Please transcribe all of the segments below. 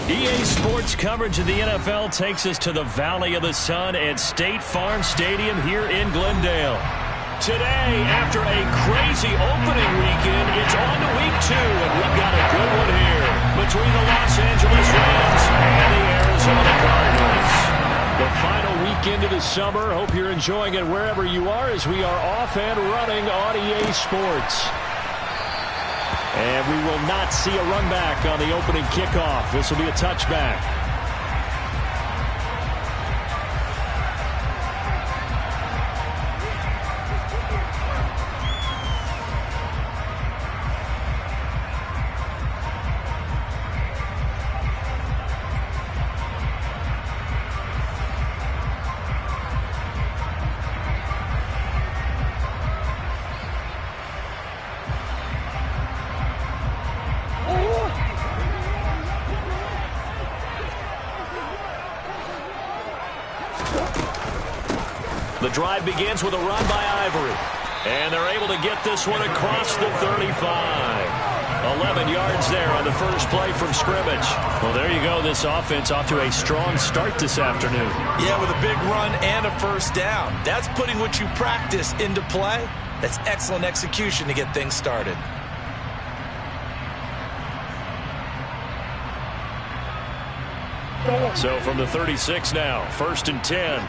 EA Sports coverage of the NFL takes us to the Valley of the Sun at State Farm Stadium here in Glendale. Today, after a crazy opening weekend, it's on to week 2, and we've got a good one here between the Los Angeles Rams and the Arizona Cardinals. The final weekend of the summer. Hope you're enjoying it wherever you are as we are off and running on EA Sports. And we will not see a run back on the opening kickoff. This will be a touchback. The drive begins with a run by Ivory. And they're able to get this one across the 35. 11 yards there on the first play from scrimmage. Well, there you go. This offense off to a strong start this afternoon. Yeah, with a big run and a first down. That's putting what you practice into play. That's excellent execution to get things started. So from the 36 now, 1st and 10.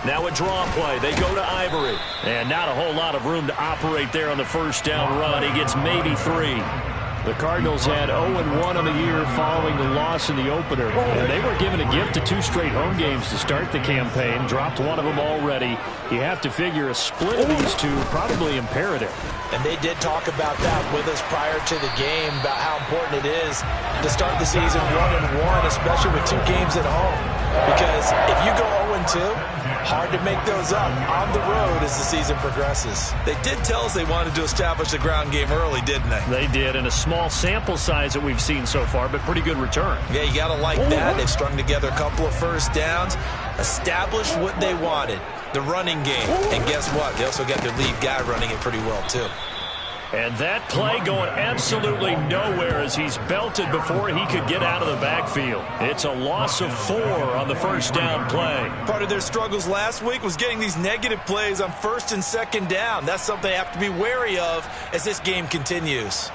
Now a draw play. They go to Ivory. And not a whole lot of room to operate there on the first down run. He gets maybe 3. The Cardinals had 0-1 on the year following the loss in the opener. And they were given a gift of 2 straight home games to start the campaign. Dropped one of them already. You have to figure a split of these two probably imperative. And they did talk about that with us prior to the game, about how important it is to start the season 1-1, especially with 2 games at home. Because if you go 0-2, hard to make those up on the road as the season progresses. They did tell us they wanted to establish the ground game early, didn't they? They did, in a small sample size that we've seen so far, but pretty good return. Yeah, you got to like that. They've strung together a couple of first downs, established what they wanted, the running game. And guess what? They also got their lead guy running it pretty well, too. And that play going absolutely nowhere as he's belted before he could get out of the backfield. It's a loss of 4 on the first down play. Part of their struggles last week was getting these negative plays on 1st and 2nd down. That's something they have to be wary of as this game continues.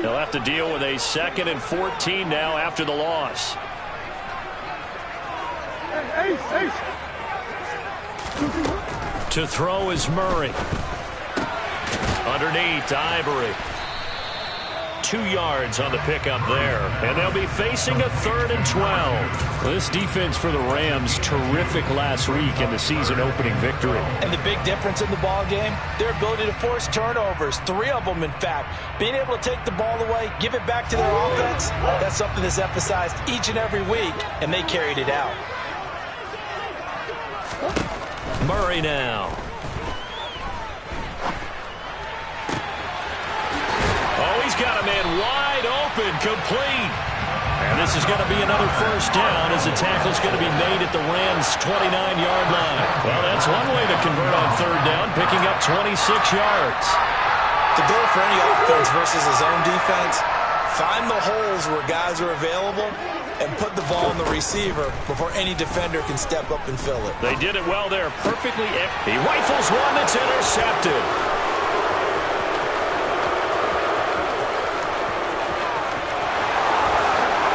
They'll have to deal with a 2nd and 14 now after the loss. To throw is Murray. Underneath to Ivory. 2 yards on the pickup there. And they'll be facing a 3rd and 12. This defense for the Rams, terrific last week in the season opening victory. And the big difference in the ball game, their ability to force turnovers. 3 of them, in fact. Being able to take the ball away, give it back to their offense, that's something that's emphasized each and every week, and they carried it out. Murray now. Oh, he's got a man wide open, complete. And this is going to be another first down as the tackle's going to be made at the Rams' 29-yard line. Well, that's one way to convert on 3rd down, picking up 26 yards. The goal for any offense versus his own defense, find the holes where guys are available and put the ball on the receiver before any defender can step up and fill it. They did it well there, perfectly. He rifles one that's intercepted.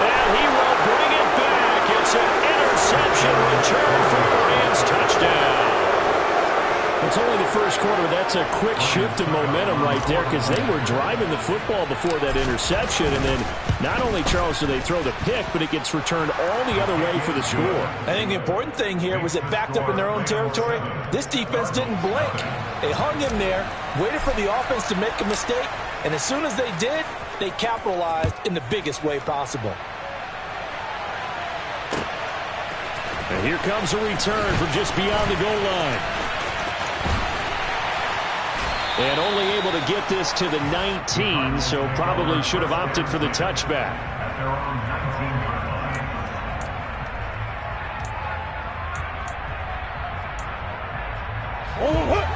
And he will bring it back. It's an interception return for the Rams. Touchdown. It's only the first quarter. That's a quick shift in momentum right there because they were driving the football before that interception. And then not only, Charles, do they throw the pick, but it gets returned all the other way for the score. I think the important thing here was it backed up in their own territory. This defense didn't blink. They hung in there, waited for the offense to make a mistake, and as soon as they did, they capitalized in the biggest way possible. And here comes a return from just beyond the goal line. And only able to get this to the 19, so probably should have opted for the touchback.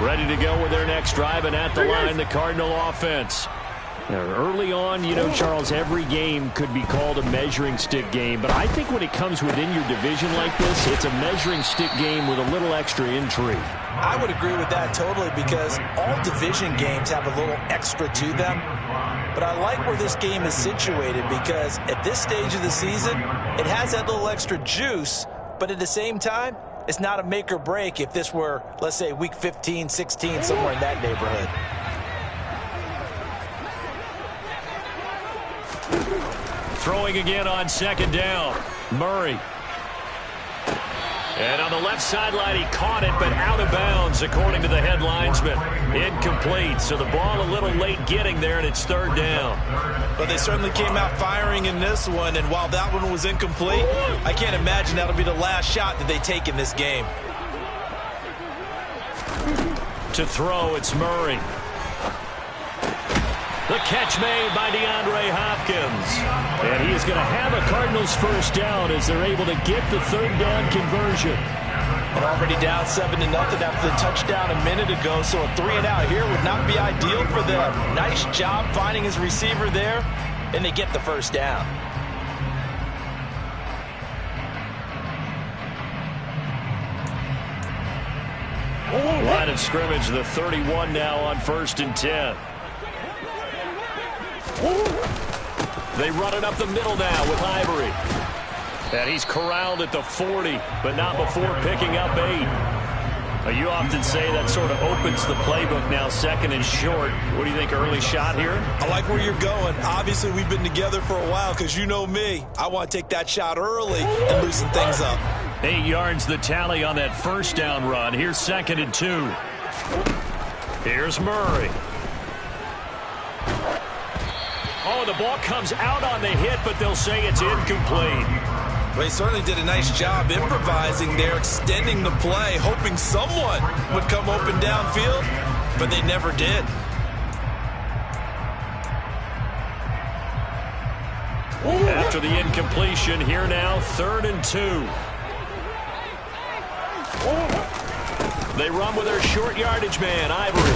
Ready to go with their next drive, and at the line, the Cardinal offense. Now, early on, you know, Charles, every game could be called a measuring stick game, but I think when it comes within your division like this, it's a measuring stick game with a little extra intrigue. I would agree with that totally, because all division games have a little extra to them. But I like where this game is situated, because at this stage of the season, it has that little extra juice, but at the same time, it's not a make or break if this were, let's say, week 15, 16, somewhere in that neighborhood. Throwing again on second down. Murray. And on the left sideline, he caught it, but out of bounds, according to the head linesman. Incomplete, so the ball a little late getting there, and it's third down. But they certainly came out firing in this one, and while that one was incomplete, I can't imagine that'll be the last shot that they take in this game. To throw, it's Murray. The catch made by DeAndre Hopkins. And he is going to have a Cardinals first down as they're able to get the third down conversion. And already down 7-0 after the touchdown a minute ago, so a 3-and-out here would not be ideal for them. Nice job finding his receiver there, and they get the first down. Line of scrimmage, the 31 now on 1st and 10. They run it up the middle now with Ivory. And he's corralled at the 40, but not before picking up 8. You often say that sort of opens the playbook now, 2nd and short. What do you think, early shot here? I like where you're going. Obviously, we've been together for a while, because you know me. I want to take that shot early and loosen things up. 8 yards the tally on that first down run. Here's 2nd and 2. Here's Murray. Oh, the ball comes out on the hit, but they'll say it's incomplete. Well, he certainly did a nice job improvising there, extending the play, hoping someone would come open downfield, but they never did. After the incompletion, here now, 3rd and 2. They run with their short yardage man, Ivory.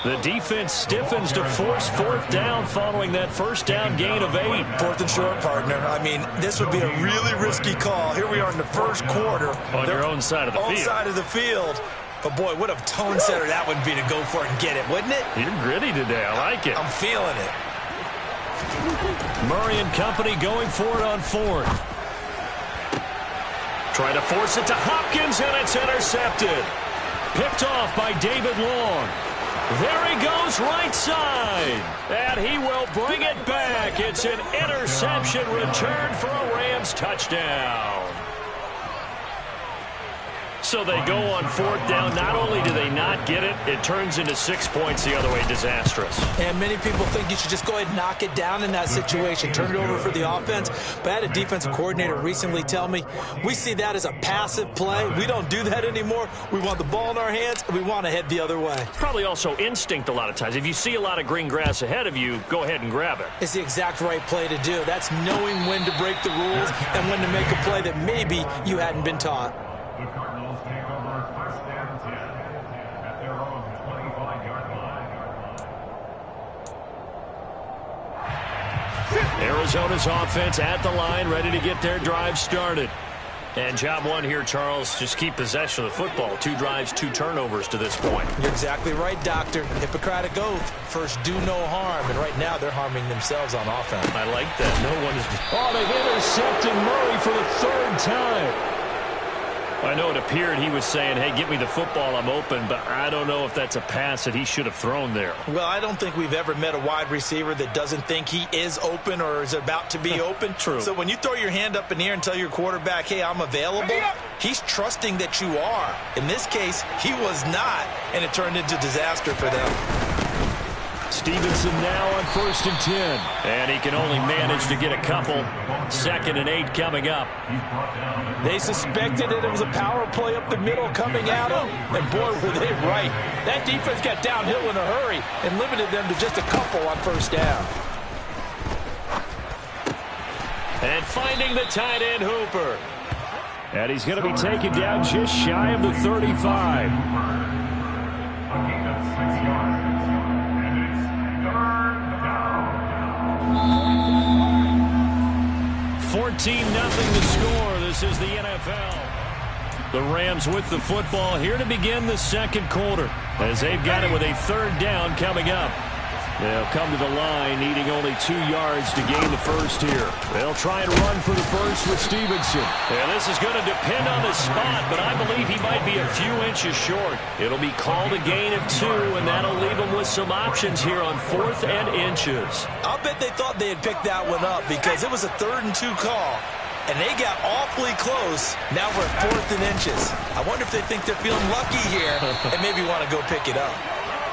The defense stiffens to force 4th down following that first down gain of 8. 4th and short, partner. I mean, this would be a really risky call. Here we are in the first quarter. On your own side of the field. Own side of the field. But, boy, what a tone setter that would be to go for it and get it, wouldn't it? You're gritty today. I like it. I'm feeling it. Murray and company going for it on 4th. Trying to force it to Hopkins, and it's intercepted. Picked off by David Long. There he goes, right side. And he will bring it back. It's an interception return for a Rams touchdown. So they go on 4th down. Not only do they not get it, it turns into 6 points the other way. Disastrous. And many people think you should just go ahead and knock it down in that situation. Turn it over for the offense. But I had a defensive coordinator recently tell me, we see that as a passive play. We don't do that anymore. We want the ball in our hands, and we want to head the other way. Probably also instinct a lot of times. If you see a lot of green grass ahead of you, go ahead and grab it. It's the exact right play to do. That's knowing when to break the rules and when to make a play that maybe you hadn't been taught. Arizona's offense at the line, ready to get their drive started. And job one here, Charles, just keep possession of the football. 2 drives, 2 turnovers to this point. You're exactly right, Doctor. Hippocratic oath. First, do no harm. And right now, they're harming themselves on offense. I like that. No one is... Oh, they've intercepted Murray for the 3rd time. I know it appeared he was saying, hey, get me the football, I'm open, but I don't know if that's a pass that he should have thrown there. Well, I don't think we've ever met a wide receiver that doesn't think he is open or is about to be open. True. So when you throw your hand up in the air and tell your quarterback, hey, I'm available, he's trusting that you are. In this case, he was not, and it turned into disaster for them. Stevenson now on 1st and 10. And he can only manage to get a couple. 2nd and 8 coming up. They suspected that it was a power play up the middle coming at them. And boy, were they right. That defense got downhill in a hurry and limited them to just a couple on 1st down. And finding the tight end, Hooper. And he's going to be taken down just shy of the 35. the score. This is the NFL. The Rams with the football here to begin the second quarter as they've got it with a third down coming up. They'll come to the line needing only 2 yards to gain the first here. They'll try and run for the first with Stevenson. And this is going to depend on the spot, but I believe he might be a few inches short. It'll be called a gain of 2, and that'll leave him with some options here on 4th and inches. I'll bet they thought they had picked that one up because it was a 3rd and 2 call. And they got awfully close. Now we're at 4th and inches. I wonder if they think they're feeling lucky here and maybe want to go pick it up.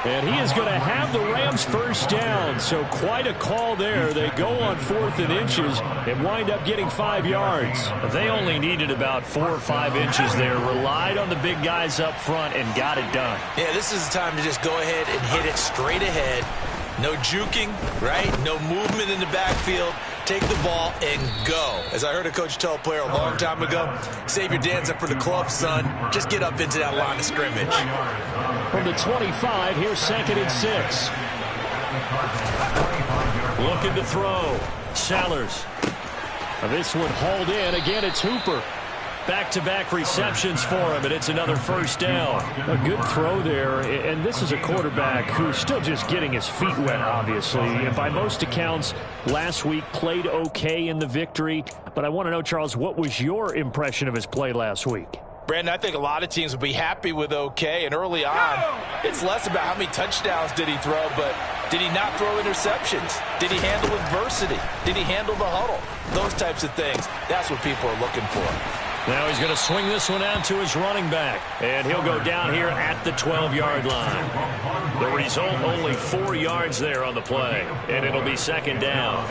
And he is going to have the Rams first down, so quite a call there. They go on 4th and inches and wind up getting 5 yards. They only needed about 4 or 5 inches there, relied on the big guys up front, and got it done. Yeah, this is the time to just go ahead and hit it straight ahead. No juking, right? No movement in the backfield. Take the ball and go. As I heard a coach tell a player a long time ago, save your dance up for the club, son. Just get up into that line of scrimmage. From the 25, here's 2nd and 6. Looking to throw. Sellers. This one hauled in. Again, it's Hooper. Back-to-back receptions for him, and it's another first down. A good throw there, and this is a quarterback who's still just getting his feet wet, obviously. And by most accounts, last week played okay in the victory. But I want to know, Charles, what was your impression of his play last week? Brandon, I think a lot of teams would be happy with okay, and early on, it's less about how many touchdowns did he throw, but did he not throw interceptions? Did he handle adversity? Did he handle the huddle? Those types of things, that's what people are looking for. Now he's going to swing this one out to his running back, and he'll go down here at the 12-yard line. The result, only 4 yards there on the play, and it'll be 2nd down.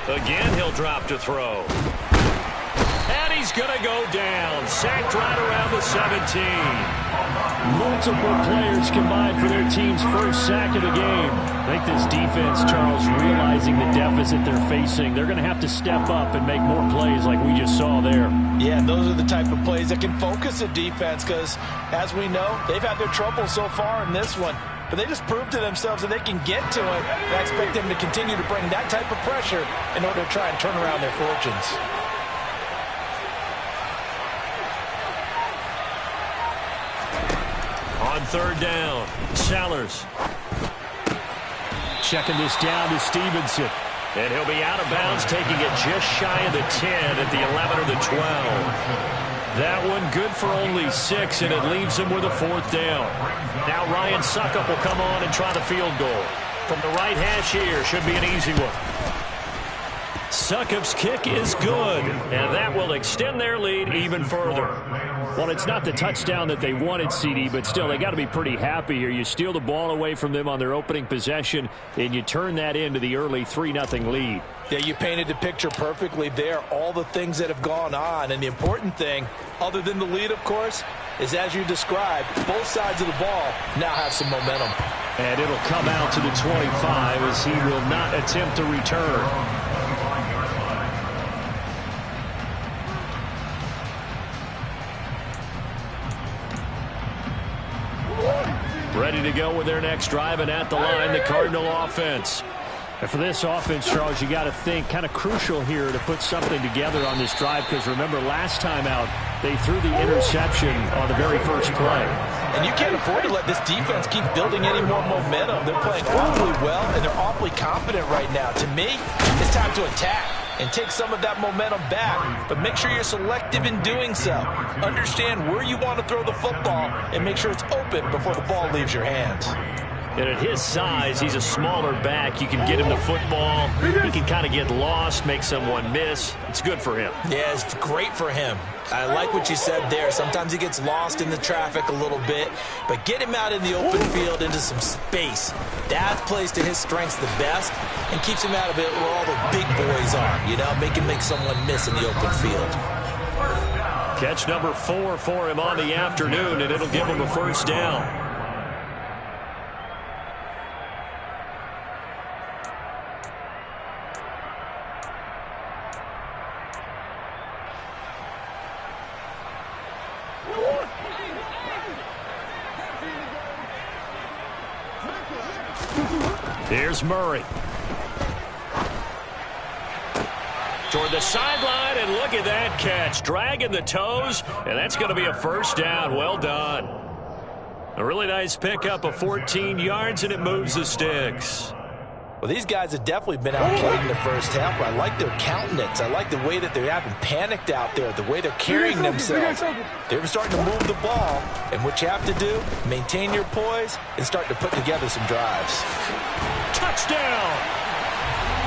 Again, he'll drop to throw. And he's going to go down. Sacked right around the 17. Multiple players combined for their team's first sack of the game. I think this defense, Charles, realizing the deficit they're facing, they're going to have to step up and make more plays like we just saw there. Yeah, and those are the type of plays that can focus a defense because, as we know, they've had their trouble so far in this one. But they just proved to themselves that they can get to it. And I expect them to continue to bring that type of pressure in order to try and turn around their fortunes. On 3rd down, Sellers. Checking this down to Stevenson. And he'll be out of bounds, taking it just shy of the 10 at the 11 or the 12. That one good for only 6, and it leaves him with a 4th down. Now Ryan Succop will come on and try the field goal. From the right hash here, should be an easy one. Succop's kick is good, and that will extend their lead even further. Well, it's not the touchdown that they wanted, CD, but still, they got to be pretty happy here. You steal the ball away from them on their opening possession, and you turn that into the early 3-0 lead. Yeah, you painted the picture perfectly there, all the things that have gone on. And the important thing, other than the lead, of course, is as you described, both sides of the ball now have some momentum. And it'll come out to the 25 as he will not attempt to return. Ready to go with their next drive, and at the line, the Cardinal offense. And for this offense, Charles, you got to think kind of crucial here to put something together on this drive because remember last time out, they threw the interception on the very first play. And you can't afford to let this defense keep building any more momentum. They're playing awfully well, and they're awfully confident right now. To me, it's time to attack and take some of that momentum back, but make sure you're selective in doing so. Understand where you want to throw the football and make sure it's open before the ball leaves your hands. And at his size, he's a smaller back. You can get him the football. He can kind of get lost, make someone miss. It's good for him. Yeah, it's great for him. I like what you said there. Sometimes he gets lost in the traffic a little bit, but get him out in the open field into some space. That plays to his strengths the best and keeps him out of it where all the big boys are, you know, make someone miss in the open field. Catch number 4 for him on the afternoon, and it'll give him a first down. Here's Murray. Toward the sideline, and look at that catch. Dragging the toes, and that's going to be a first down. Well done. A really nice pickup of 14 yards, and it moves the sticks. Well, these guys have definitely been outplayed in the first half, but I like their countenance. I like the way that they haven't panicked out there, the way they're carrying themselves. They're starting to move the ball, and what you have to do, maintain your poise and start to put together some drives. Touchdown!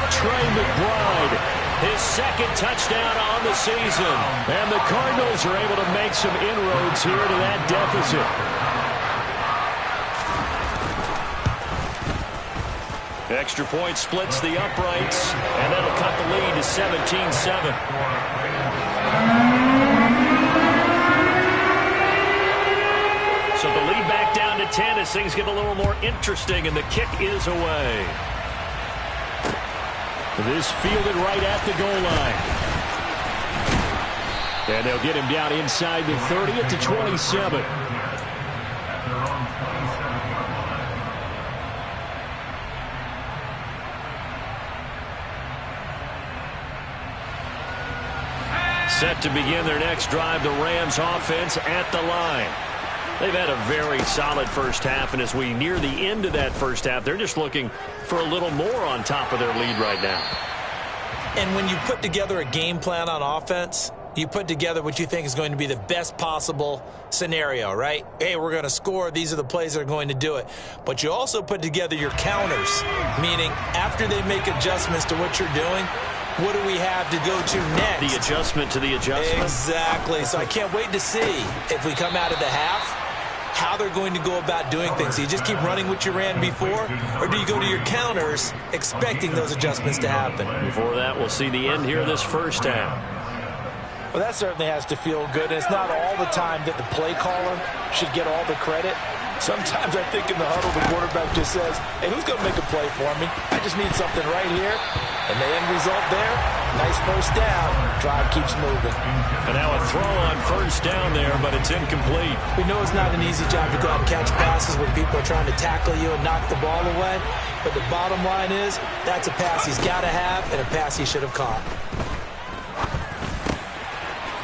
Trey McBride. His second touchdown on the season. And the Cardinals are able to make some inroads here to that deficit. Extra point splits the uprights, and that'll cut the lead to 17-7. So the lead back down to 10 as things get a little more interesting, and the kick is away. This fielded right at the goal line. And they'll get him down inside the 30 at the 27. Set to begin their next drive, the Rams offense at the line. They've had a very solid first half, and as we near the end of that first half, they're just looking for a little more on top of their lead right now. And when you put together a game plan on offense, you put together what you think is going to be the best possible scenario, right? Hey, we're going to score. These are the plays that are going to do it. But you also put together your counters, meaning after they make adjustments to what you're doing, what do we have to go to next? The adjustment to the adjustment. Exactly. So I can't wait to see if we come out of the half, how they're going to go about doing things. Do you just keep running what you ran before, or do you go to your counters expecting those adjustments to happen? Before that, we'll see the end here of this first half. Well, that certainly has to feel good. And it's not all the time that the play caller should get all the credit. Sometimes I think in the huddle, the quarterback just says, hey, who's going to make a play for me? I just need something right here. And the end result there, nice first down. Drive keeps moving. And now a throw on first down there, but it's incomplete. We know it's not an easy job to go out and catch passes when people are trying to tackle you and knock the ball away. But the bottom line is, that's a pass he's got to have and a pass he should have caught.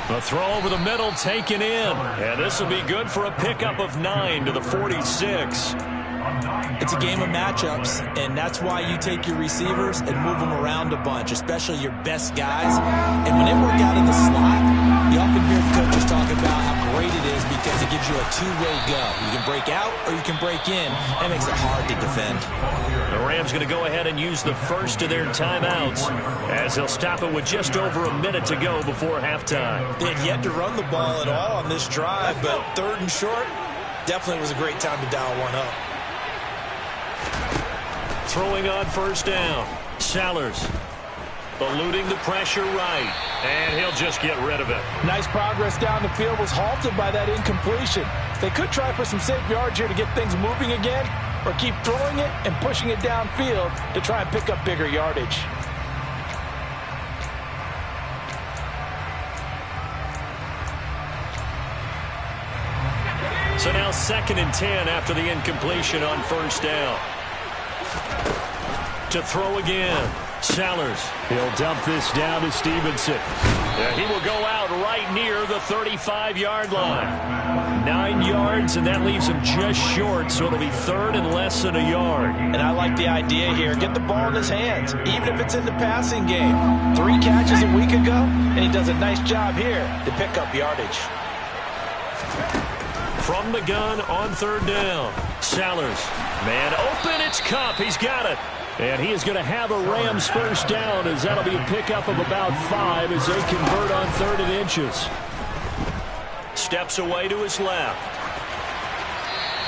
A throw over the middle taken in. And this will be good for a pickup of 9 to the 46. It's a game of matchups, and that's why you take your receivers and move them around a bunch, especially your best guys. And when they work out of the slot, you often hear coaches talk about how great it is because it gives you a two-way go. You can break out or you can break in. That makes it hard to defend. The Rams going to go ahead and use the first of their timeouts as they'll stop it with just over a minute to go before halftime. They had yet to run the ball at all on this drive, but third and short definitely was a great time to dial one up. Throwing on first down. Sellers eluding the pressure right. And he'll just get rid of it. Nice progress down the field, was halted by that incompletion. They could try for some safe yards here to get things moving again, or keep throwing it and pushing it downfield to try and pick up bigger yardage. So now 2nd and 10 after the incompletion on first down. To throw again. Sellers. He'll dump this down to Stevenson. Yeah, he will go out right near the 35-yard line. 9 yards, and that leaves him just short, so it'll be third and less than a yard. And I like the idea here. Get the ball in his hands, even if it's in the passing game. 3 catches a week ago, and he does a nice job here to pick up yardage. From the gun on third down. Sellers. Man open, it's Kupp. He's got it. And he is going to have a Rams first down as that'll be a pickup of about 5 as they convert on 3rd and inches. Steps away to his left.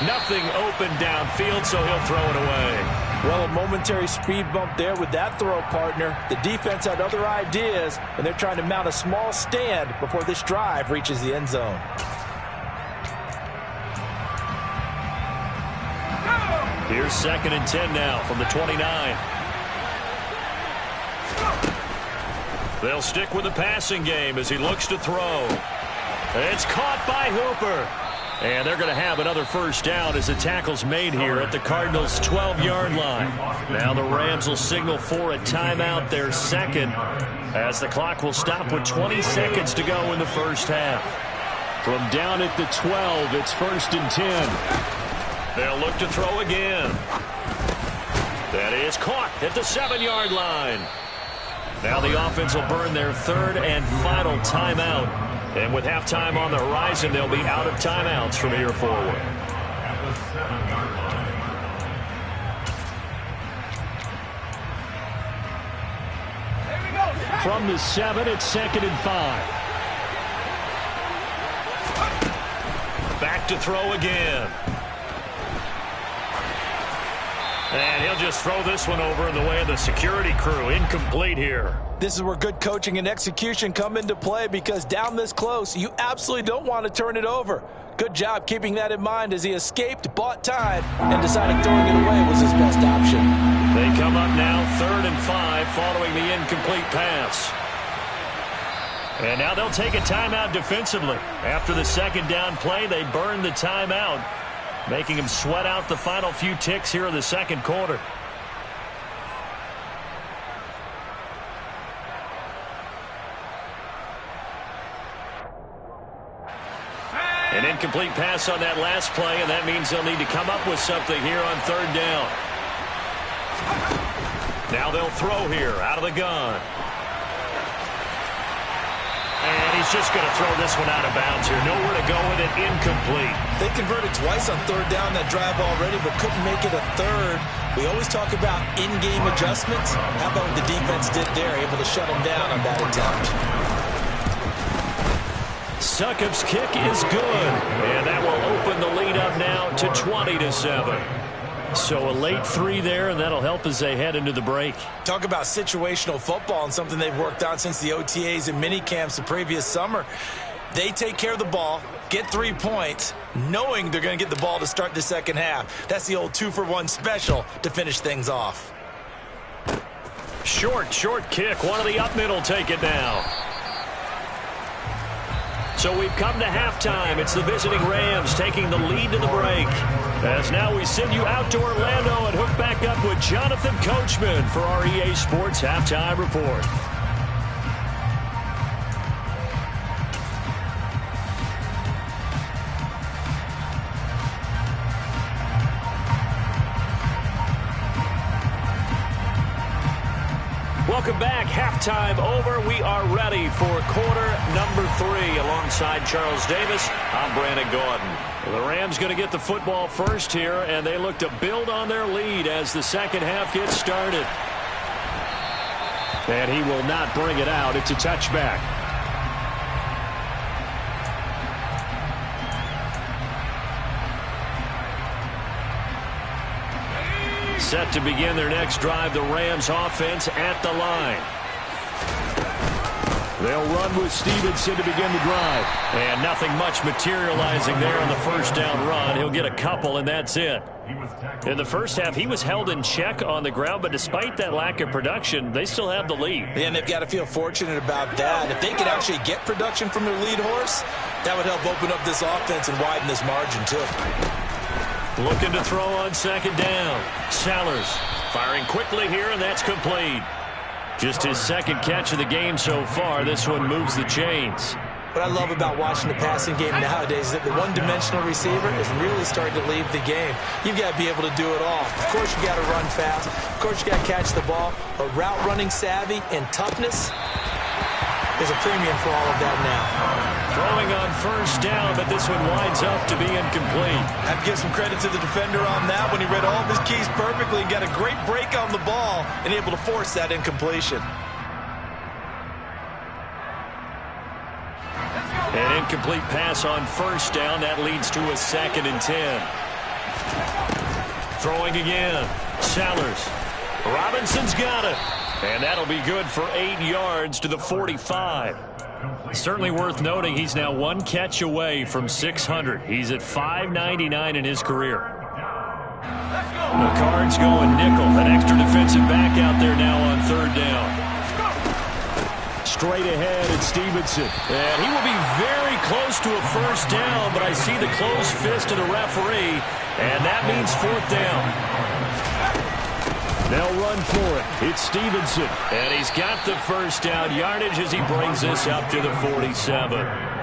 Nothing open downfield, so he'll throw it away. Well, a momentary speed bump there with that throw, partner. The defense had other ideas, and they're trying to mount a small stand before this drive reaches the end zone. Here's 2nd and 10 now from the 29. They'll stick with the passing game as he looks to throw. It's caught by Hooper. And they're going to have another first down as the tackle's made here at the Cardinals' 12-yard line. Now the Rams will signal for a timeout, their second, as the clock will stop with 20 seconds to go in the first half. From down at the 12, it's 1st and 10. They'll look to throw again. That is caught at the 7-yard line. Now the offense will burn their third and final timeout. And with halftime on the horizon, they'll be out of timeouts from here forward. From the 7, it's 2nd and 5. Back to throw again. And he'll just throw this one over in the way of the security crew. Incomplete here. This is where good coaching and execution come into play, because down this close, you absolutely don't want to turn it over. Good job keeping that in mind as he escaped, bought time, and decided throwing it away was his best option. They come up now 3rd and 5 following the incomplete pass. And now they'll take a timeout defensively. After the second down play, they burn the timeout, making them sweat out the final few ticks here in the second quarter. An incomplete pass on that last play, and that means they'll need to come up with something here on 3rd down. Now they'll throw here out of the gun. And he's just going to throw this one out of bounds here. Nowhere to go with it. Incomplete. They converted twice on 3rd down that drive already, but couldn't make it a third. We always talk about in-game adjustments. How about what the defense did there, able to shut them down on that attempt? Succop's kick is good, and that will open the lead up now to 20-7. So a late 3 there, and that'll help as they head into the break. Talk about situational football and something they've worked on since the OTAs and mini camps the previous summer. They take care of the ball, get 3 points, knowing they're going to get the ball to start the second half. That's the old 2-for-1 special to finish things off. Short kick. One of the up middle take it now. So we've come to halftime. It's the visiting Rams taking the lead to the break. As now we send you out to Orlando and hook back up with Jonathan Coachman for our EA Sports Halftime Report. Welcome back. Halftime over. We are ready for quarter number 3. Alongside Charles Davis, I'm Brandon Gaudin. The Rams going to get the football first here, and they look to build on their lead as the second half gets started. And he will not bring it out. It's a touchback. Set to begin their next drive, the Rams offense at the line. They'll run with Stevenson to begin the drive. And nothing much materializing there on the first down run. He'll get a couple, and that's it. In the first half, he was held in check on the ground, but despite that lack of production, they still have the lead. And they've got to feel fortunate about that. If they could actually get production from their lead horse, that would help open up this offense and widen this margin, too. Looking to throw on second down. Sellers firing quickly here, and that's complete. Just his second catch of the game so far. This one moves the chains. What I love about watching the passing game nowadays is that the one-dimensional receiver is really starting to leave the game. You've got to be able to do it all. Of course, you got to run fast. Of course, you got to catch the ball. But route running savvy and toughness, there's a premium for all of that now. Throwing on first down, but this one winds up to be incomplete. I have to give some credit to the defender on that when he read all of his keys perfectly and got a great break on the ball and able to force that incompletion. An incomplete pass on first down. That leads to a 2nd and 10. Throwing again. Sellers. Robinson's got it. And that'll be good for 8 yards to the 45. Certainly worth noting he's now 1 catch away from 600. He's at 599 in his career. The Cards going nickel. An extra defensive back out there now on 3rd down. Straight ahead, it's Stevenson. And he will be very close to a first down, but I see the closed fist of the referee, and that means fourth down. They'll run for it. It's Stevenson. And he's got the first down yardage as he brings this up to the 47.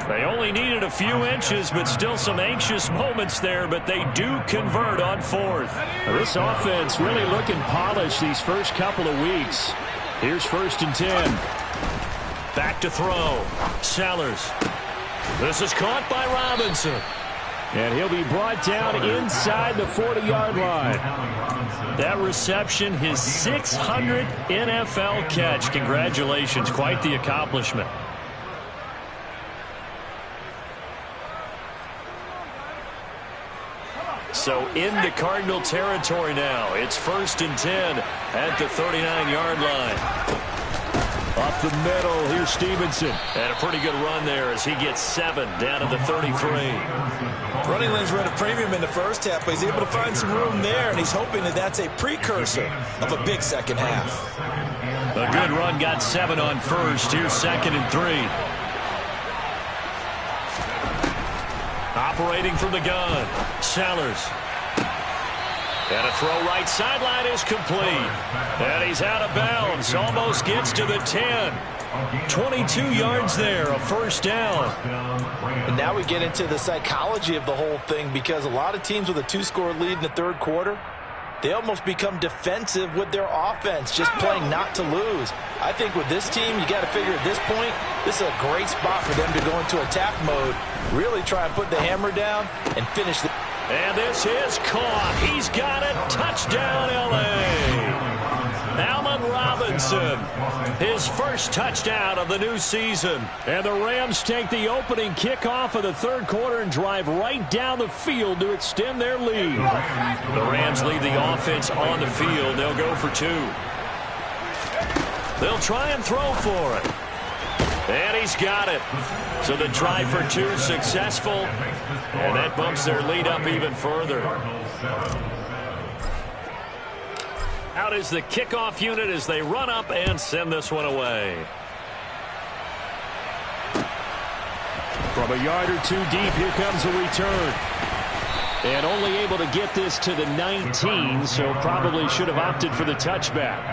They only needed a few inches, but still some anxious moments there, but they do convert on fourth. This offense really looking polished these first couple of weeks. Here's 1st and 10. Back to throw. Sellers. This is caught by Robinson. And he'll be brought down inside the 40-yard line. That reception, his 600th NFL catch. Congratulations, quite the accomplishment. So into Cardinal territory now. It's 1st and 10 at the 39-yard line. Up the middle, here's Stevenson. And a pretty good run there as he gets 7 down to the 33. Running lanes were at a premium in the first half, but he's able to find some room there, and he's hoping that that's a precursor of a big second half. A good run, got 7 on first. Here's 2nd and 3. Operating from the gun, Sellers. And a throw right sideline is complete. And he's out of bounds. Almost gets to the 10. 22 yards there, a first down. And now we get into the psychology of the whole thing, because a lot of teams with a 2-score lead in the third quarter, they almost become defensive with their offense, just playing not to lose. I think with this team, you got to figure at this point, this is a great spot for them to go into attack mode, really try and put the hammer down and finish the... And this is caught. He's got it. Touchdown, L.A. Allen Robinson, his first touchdown of the new season. And the Rams take the opening kickoff of the third quarter and drive right down the field to extend their lead. The Rams leave the offense on the field. They'll go for 2. They'll try and throw for it. And he's got it. So the try for 2 successful. And that bumps their lead up even further. Out is the kickoff unit as they run up and send this one away. From a yard or 2 deep, here comes a return. And only able to get this to the 19, so probably should have opted for the touchback.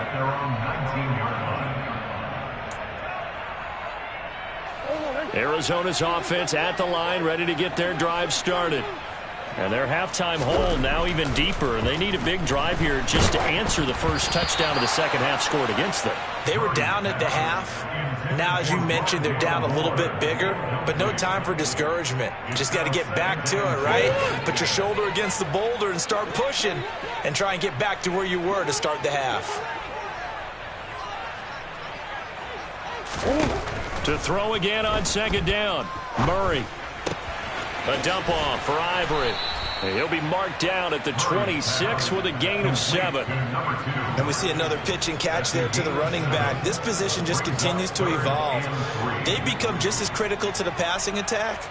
Arizona's offense at the line, ready to get their drive started. And their halftime hole now even deeper, and they need a big drive here just to answer the first touchdown of the second half scored against them. They were down at the half. Now, as you mentioned, they're down a little bit bigger, but no time for discouragement. You just got to get back to it, right? Put your shoulder against the boulder and start pushing and try and get back to where you were to start the half. To throw again on second down. Murray. A dump off for Ivory. He'll be marked down at the 26 with a gain of 7. And we see another pitch and catch there to the running back. This position just continues to evolve. They've become just as critical to the passing attack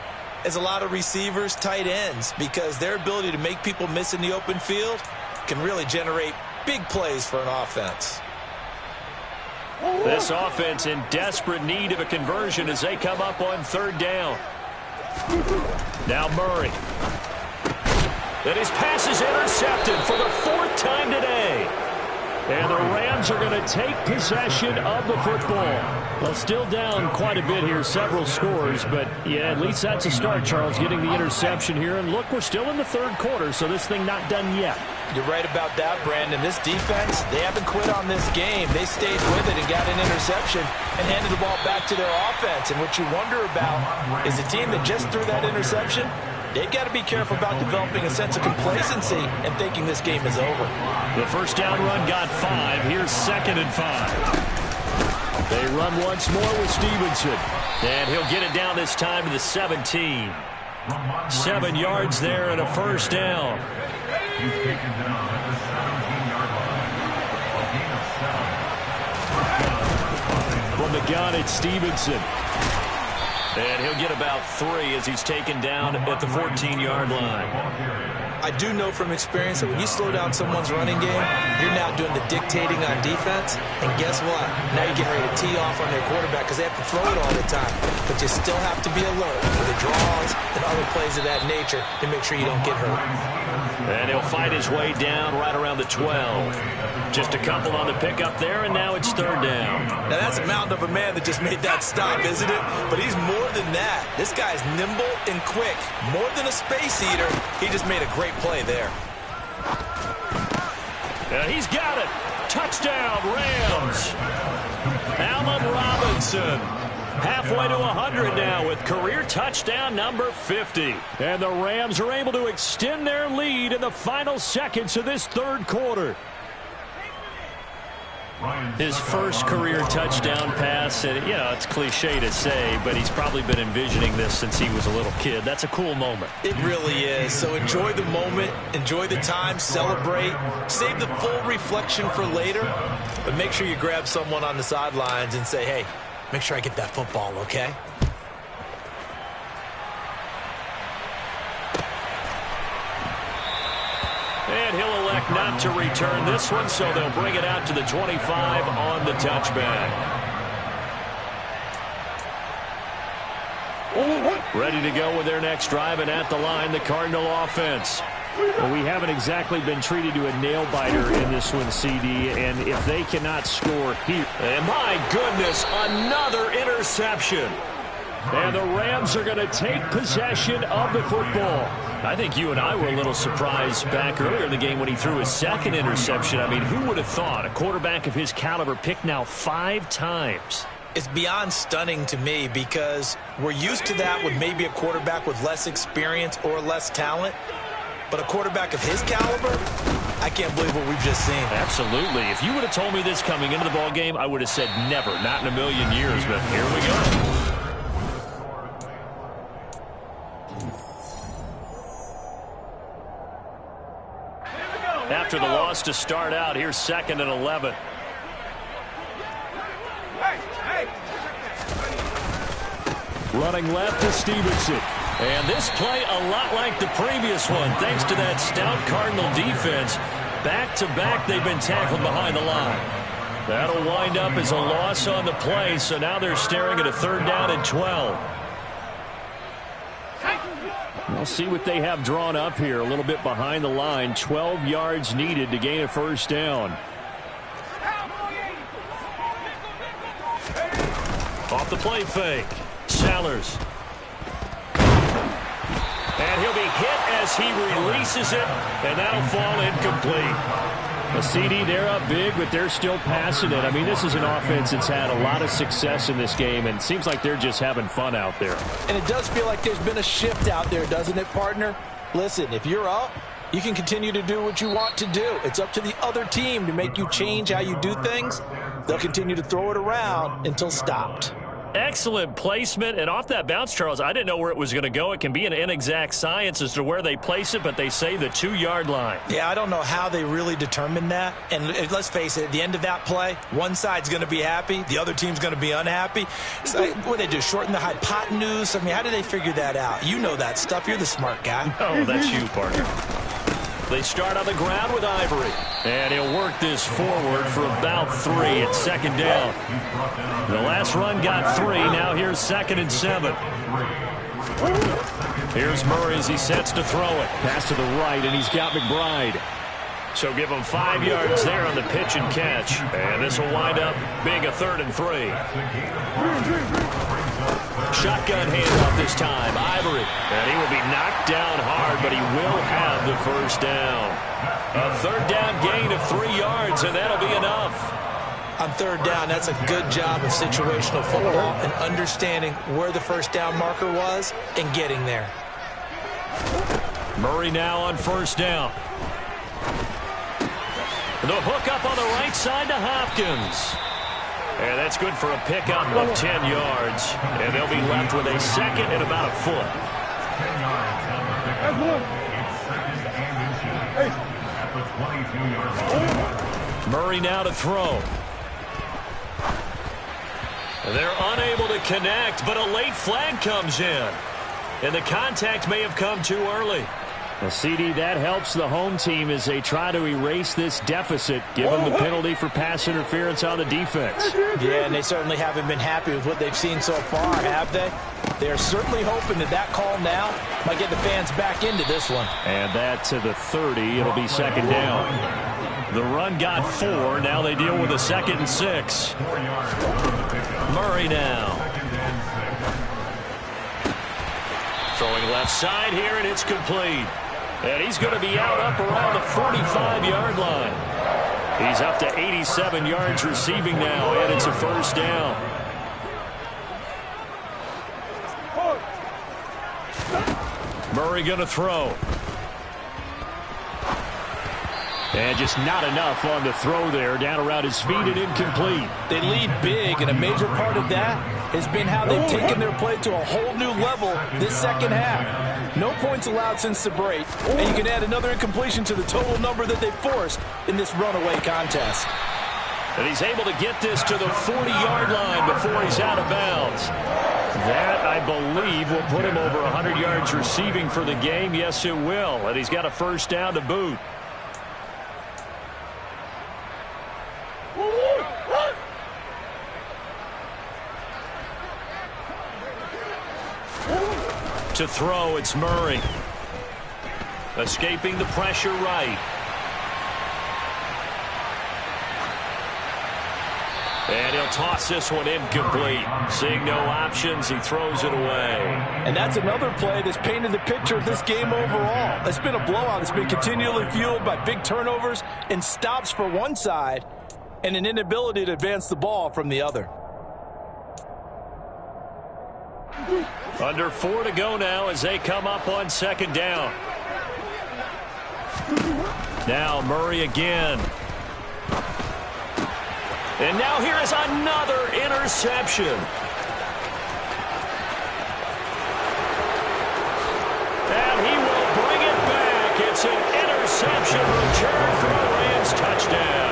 as a lot of receivers, tight ends, because their ability to make people miss in the open field can really generate big plays for an offense. This offense in desperate need of a conversion as they come up on third down. Now Murray. And his pass is intercepted for the 4th time today. And the Rams are going to take possession of the football. Well, still down quite a bit here, several scores, but yeah, at least that's a start, Charles, getting the interception here. And look, we're still in the third quarter, so this thing not done yet. You're right about that, Brandon. This defense, they haven't quit on this game. They stayed with it and got an interception and handed the ball back to their offense. And what you wonder about is a team that just threw that interception, they've got to be careful about developing a sense of complacency and thinking this game is over. The first down run got 5. Here's 2nd and 5. They run once more with Stevenson. And he'll get it down this time to the 17. 7 yards there and a first down. From the gun, it's Stevenson. And he'll get about 3 as he's taken down at the 14-yard line. I do know from experience that when you slow down someone's running game, you're now doing the dictating on defense. And guess what? Now you're getting ready to tee off on their quarterback because they have to throw it all the time. But you still have to be alert for the draws and other plays of that nature to make sure you don't get hurt. And he'll fight his way down right around the 12. Just a couple on the pickup there, and now it's 3rd down. Now that's a mountain of a man that just made that stop, isn't it? But he's more than that. This guy's nimble and quick. More than a space eater. He just made a great play there. He's got it. Touchdown, Rams. Allen Robinson. Halfway to 100 now with career touchdown number 50. And the Rams are able to extend their lead in the final seconds of this 3rd quarter. His first career touchdown pass, and it's cliche to say, but he's probably been envisioning this since he was a little kid. That's a cool moment. It really is. So enjoy the moment, enjoy the time, celebrate, save the full reflection for later, but make sure you grab someone on the sidelines and say, hey, make sure I get that football, okay? And he'll elect not to return this one, so they'll bring it out to the 25 on the touchback. Ready to go with their next drive, and at the line, the Cardinal offense. Well, we haven't exactly been treated to a nail-biter in this one, CD, and if they cannot score here. And my goodness, another interception. And the Rams are going to take possession of the football. I think you and I were a little surprised back earlier in the game when he threw his 2nd interception. I mean, who would have thought a quarterback of his caliber picked now 5 times? It's beyond stunning to me because we're used to that with maybe a quarterback with less experience or less talent. But a quarterback of his caliber, I can't believe what we've just seen. Absolutely. If you would have told me this coming into the ball game, I would have said never, not in a million years. But here we go. After the loss to start out, here's 2nd and 11. Running left to Stevenson. And this play a lot like the previous one, thanks to that stout Cardinal defense. Back-to-back, they've been tackled behind the line. That'll wind up as a loss on the play, so now they're staring at a 3rd down and 12. We'll see what they have drawn up here. A little bit behind the line. 12 yards needed to gain a 1st down. Off the play fake. Sellers. And he'll be hit as he releases it, and that'll fall incomplete. A CD, they're up big, but they're still passing it. I mean, this is an offense that's had a lot of success in this game, and it seems like they're just having fun out there. And it does feel like there's been a shift out there, doesn't it, partner? Listen, if you're up, you can continue to do what you want to do. It's up to the other team to make you change how you do things. They'll continue to throw it around until stopped. Excellent placement, and off that bounce, Charles, I didn't know where it was going to go. It can be an inexact science as to where they place it, but they say the 2-yard line. Yeah, I don't know how they really determined that. And let's face it, at the end of that play, one side's going to be happy, the other team's going to be unhappy. So, what do they do, shorten the hypotenuse? I mean, how do they figure that out? You know that stuff. You're the smart guy. Oh, that's you, partner. They start on the ground with Ivory. And he'll work this forward for about 3 at 2nd down. The last run got 3. Now here's 2nd and 7. Here's Murray as he sets to throw it. Pass to the right, and he's got McBride. So give him 5 yards there on the pitch and catch. And this will wind up being a 3rd and 3. Shotgun handoff this time. Ivory. And he will be knocked down hard, but he will have the 1st down. A 3rd down gain of 3 yards, and that'll be enough. On 3rd down, that's a good job of situational football and understanding where the 1st down marker was and getting there. Murray now on 1st down. The hook up on the right side to Hopkins. And that's good for a pickup of 10 yards. And they'll be left with a 2nd and about a foot. Murray now to throw. They're unable to connect, but a late flag comes in. And the contact may have come too early. A CD, that helps the home team as they try to erase this deficit, give them the penalty for pass interference on the defense. Yeah, and they certainly haven't been happy with what they've seen so far, have they? They're certainly hoping that that call now might get the fans back into this one. And that to the 30. It'll be second down. The run got 4. Now they deal with a 2nd and 6. Murray now. Throwing left side here, and it's complete. And he's going to be out up around the 45-yard line. He's up to 87 yards receiving now, and it's a first down. Murray going to throw. And just not enough on the throw there. Down around his feet and incomplete. They lead big, and a major part of that has been how they've taken their play to a whole new level this second half. No points allowed since the break, and you can add another incompletion to the total number that they forced in this runaway contest. And he's able to get this to the 40-yard line before he's out of bounds. That, I believe, will put him over 100 yards receiving for the game. Yes, it will. And he's got a first down to boot. To throw, it's Murray. Escaping the pressure right. And he'll toss this one incomplete. Seeing no options, he throws it away. And that's another play that's painted the picture of this game overall. It's been a blowout. It's been continually fueled by big turnovers and stops for one side and an inability to advance the ball from the other. Under 4 to go now as they come up on second down. Now Murray again. And now here is another interception. And he will bring it back. It's an interception return for a Rams touchdown.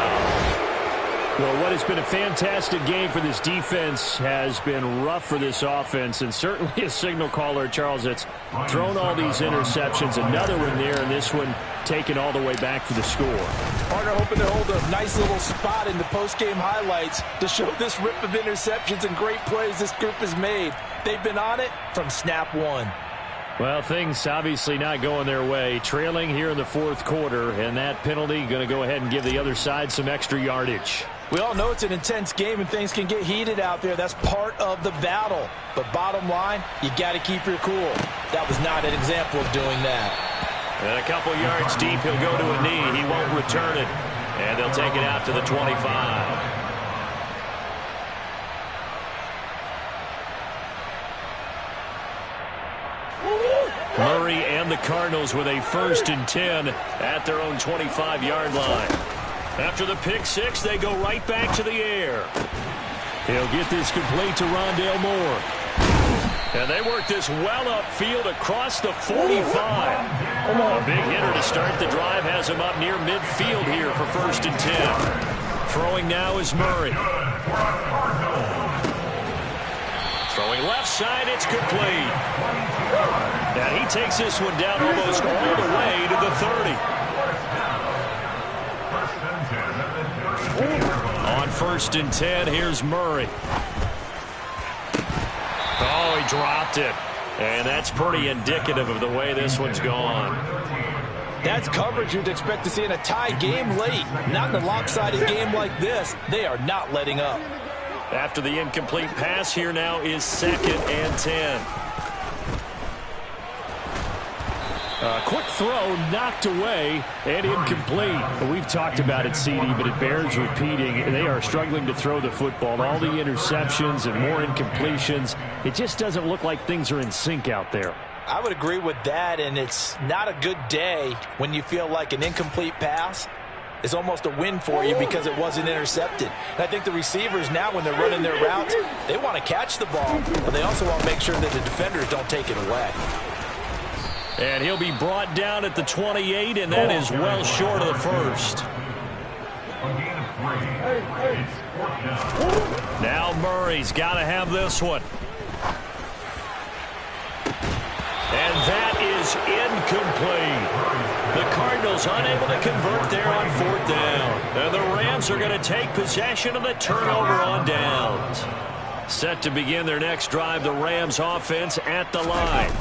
Well, what has been a fantastic game for this defense has been rough for this offense, and certainly a signal caller, Charles, that's thrown all these interceptions. Another one there, and this one taken all the way back for the score. Partner hoping to hold a nice little spot in the post-game highlights to show this rip of interceptions and great plays this group has made. They've been on it from snap one. Well, things obviously not going their way. Trailing here in the fourth quarter, and that penalty going to go ahead and give the other side some extra yardage. We all know it's an intense game and things can get heated out there. That's part of the battle. But bottom line, you got to keep your cool. That was not an example of doing that. And a couple yards deep, he'll go to a knee. He won't return it. And they'll take it out to the 25. Murray and the Cardinals with a 1st and 10 at their own 25-yard line. After the pick six, they go right back to the air. He'll get this complete to Rondale Moore. And they work this well upfield across the 45. A big hitter to start the drive has him up near midfield here for 1st and 10. Throwing now is Murray. Throwing left side, it's complete. And he takes this one down almost all the way to the 30. On 1st and 10, here's Murray. Oh, he dropped it. And that's pretty indicative of the way this one's gone. That's coverage you'd expect to see in a tie game late. Not in a lopsided game like this. They are not letting up. After the incomplete pass, here now is 2nd and 10. Quick throw, knocked away, and incomplete. We've talked about it, CD, but it bears repeating. They are struggling to throw the football. All the interceptions and more incompletions. It just doesn't look like things are in sync out there. I would agree with that, and it's not a good day when you feel like an incomplete pass is almost a win for you because it wasn't intercepted. And I think the receivers now, when they're running their routes, they want to catch the ball, but they also want to make sure that the defenders don't take it away. And he'll be brought down at the 28, and that is well short of the 1st. Now Murray's got to have this one. And that is incomplete. The Cardinals unable to convert there on 4th down. And the Rams are going to take possession of the turnover on downs. Set to begin their next drive, the Rams offense at the line.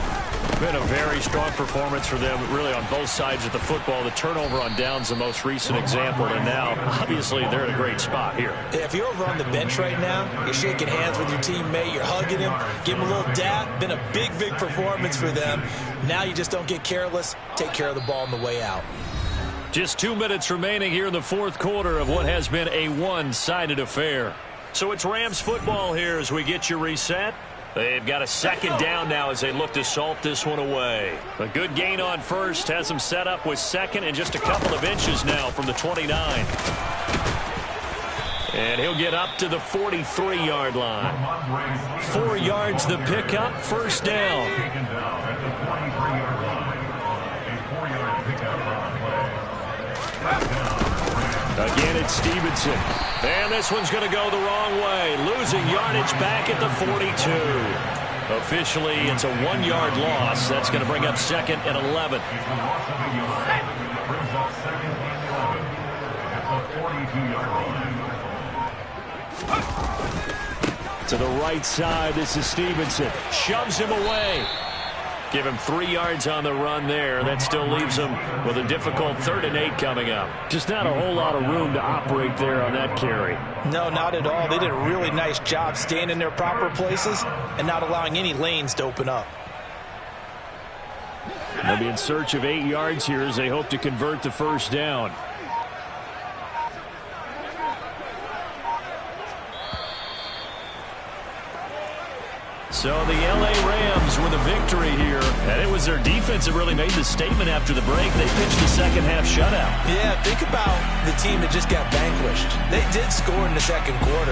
Been a very strong performance for them, really, on both sides of the football. The turnover on downs, the most recent example, and now, obviously, they're in a great spot here. Yeah, if you're over on the bench right now, you're shaking hands with your teammate, you're hugging him, give him a little dap. Been a big, big performance for them. Now you just don't get careless. Take care of the ball on the way out. Just 2 minutes remaining here in the fourth quarter of what has been a one-sided affair. So it's Rams football here as we get you reset. They've got a second down now as they look to salt this one away. A good gain on first has them set up with second and just a couple of inches now from the 29. And he'll get up to the 43-yard line. 4 yards the pickup, first down. Again, it's Stevenson. And this one's going to go the wrong way. Losing yardage back at the 42. Officially, it's a 1-yard loss. That's going to bring up second and 11. To the right side, this is Stevenson. Shoves him away. Give him 3 yards on the run there. That still leaves him with a difficult 3rd and 8 coming up. Just not a whole lot of room to operate there on that carry. No, not at all. They did a really nice job staying in their proper places and not allowing any lanes to open up. They'll be in search of 8 yards here as they hope to convert the first down. So the L.A. Rams with a victory here. And it was their defense that really made the statement after the break. They pitched a second-half shutout. Yeah, think about the team that just got vanquished. They did score in the second quarter.